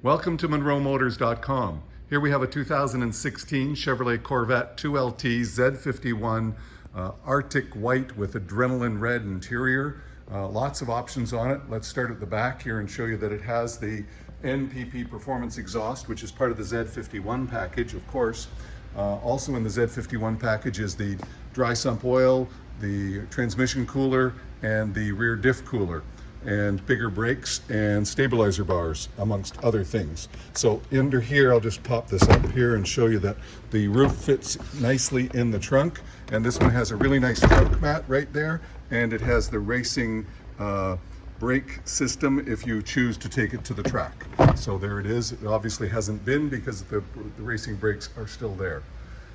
Welcome to MonroeMotors.com. Here we have a 2016 Chevrolet Corvette 2LT Z51 Arctic white with adrenaline red interior. Lots of options on it. Let's start at the back here and show you that it has the NPP performance exhaust, which is part of the Z51 package, of course. Also in the Z51 package is the dry sump oil, the transmission cooler, and the rear diff cooler, and bigger brakes and stabilizer bars, amongst other things. So under here, I'll just pop this up here and show you that the roof fits nicely in the trunk, and this one has a really nice trunk mat right there, and it has the racing brake system if you choose to take it to the track. So there it is. It obviously hasn't been because the racing brakes are still there.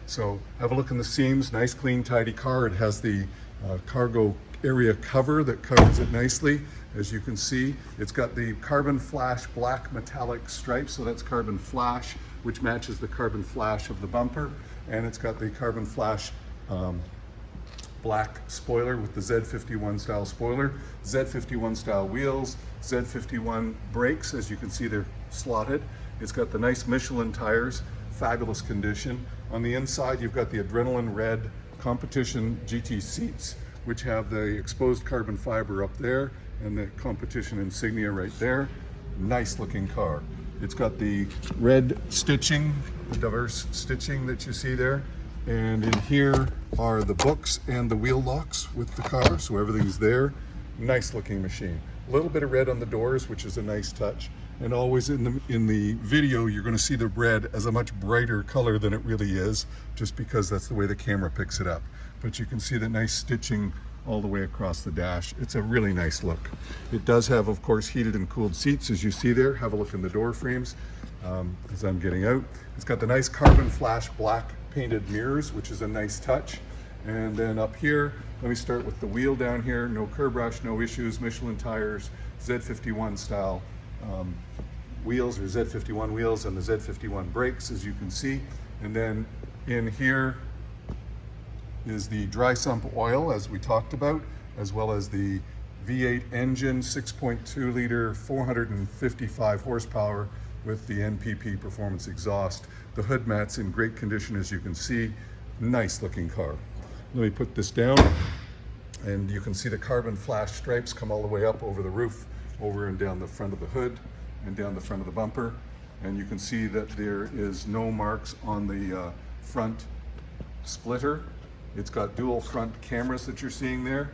So have a look in the seams. Nice, clean, tidy car. It has the cargo area cover that covers it nicely. As you can see, it's got the carbon flash black metallic stripes, so that's carbon flash, which matches the carbon flash of the bumper, and it's got the carbon flash black spoiler with the Z51 style spoiler, Z51 style wheels, Z51 brakes. As you can see, they're slotted. It's got the nice Michelin tires, fabulous condition. On the inside, you've got the adrenaline red competition GT seats, which have the exposed carbon fiber up there and the competition insignia right there. Nice looking car. It's got the red stitching, the diverse stitching that you see there. And in here are the books and the wheel locks with the car, so everything's there. Nice looking machine. A little bit of red on the doors, which is a nice touch. And always in the video, you're going to see the red as a much brighter color than it really is, just because that's the way the camera picks it up. But you can see the nice stitching all the way across the dash. It's a really nice look. It does have, of course, heated and cooled seats, as you see there. Have a look in the door frames as I'm getting out. It's got the nice carbon flash black painted mirrors, which is a nice touch. And then up here, let me start with the wheel down here. No curb rush, no issues, Michelin tires, Z51 style wheels, or Z51 wheels, and the Z51 brakes, as you can see. And then in here is the dry sump oil, as we talked about, as well as the V8 engine, 6.2 liter, 455 horsepower with the NPP performance exhaust. The hood mat's in great condition, as you can see. Nice looking car. Let me put this down, and you can see the carbon flash stripes come all the way up over the roof, over and down the front of the hood, and down the front of the bumper. And you can see that there is no marks on the front splitter. It's got dual front cameras that you're seeing there,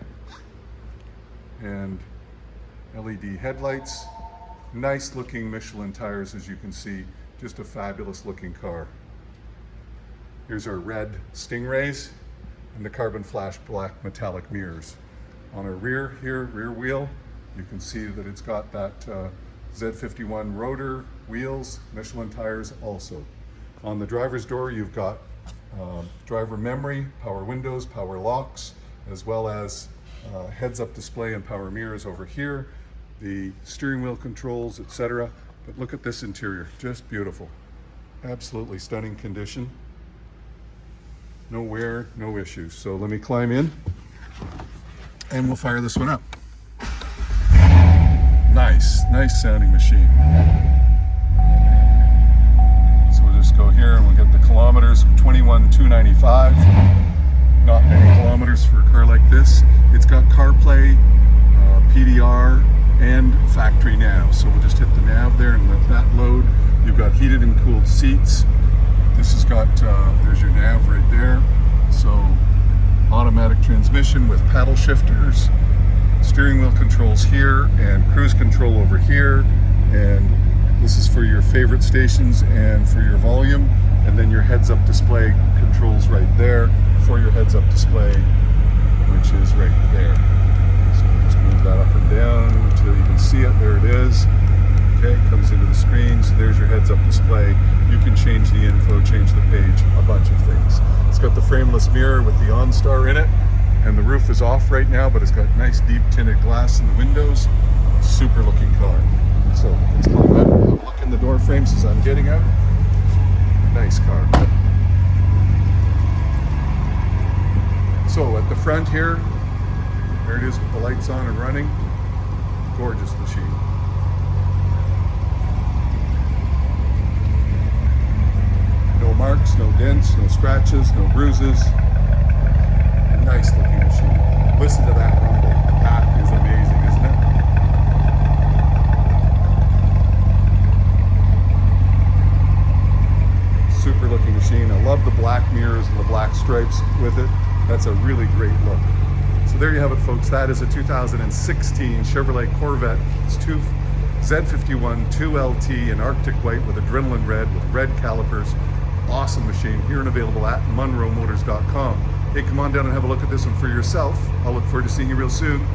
and LED headlights. Nice looking Michelin tires, as you can see. Just a fabulous looking car. Here's our red Stingrays and the carbon flash black metallic mirrors. On our rear here, rear wheel, you can see that it's got that Z51 rotor wheels, Michelin tires also. On the driver's door, you've got driver memory, power windows, power locks, as well as heads-up display and power mirrors over here, the steering wheel controls, etc. But look at this interior, just beautiful. Absolutely stunning condition. No wear, no issues. So let me climb in and we'll fire this one up. Nice sounding machine. So we'll just go here and we'll get the kilometers, 21,295. Not many kilometers for a car like this. It's got CarPlay, PDR, and factory nav. So we'll just hit the nav there and let that load. You've got heated and cooled seats. This has got, there's your nav right there. So automatic transmission with paddle shifters, steering wheel controls here, and cruise control over here. And this is for your favorite stations and for your volume. And then your heads-up display controls right there for your heads-up display, which is right there. So we'll just move that up and down until you can see it. There it is. Okay, it comes into the screen. So there's your heads-up display. You can change the info, change the page, a bunch of things. It's got the frameless mirror with the OnStar in it, and the roof is off right now, but it's got nice deep tinted glass in the windows. Super looking car. So let's climb up, have a look in the door frames as I'm getting out. Nice car. So at the front here, there it is with the lights on and running. Gorgeous machine. scratches, no bruises. Nice looking machine. Listen to that rumble. That is amazing, isn't it? Super looking machine. I love the black mirrors and the black stripes with it. That's a really great look. So there you have it, folks. That is a 2016 Chevrolet Corvette. It's Z51 2LT in Arctic white with adrenaline red with red calipers. Awesome machine here and available at MunroMotors.com. Hey, come on down and have a look at this one for yourself. I'll look forward to seeing you real soon.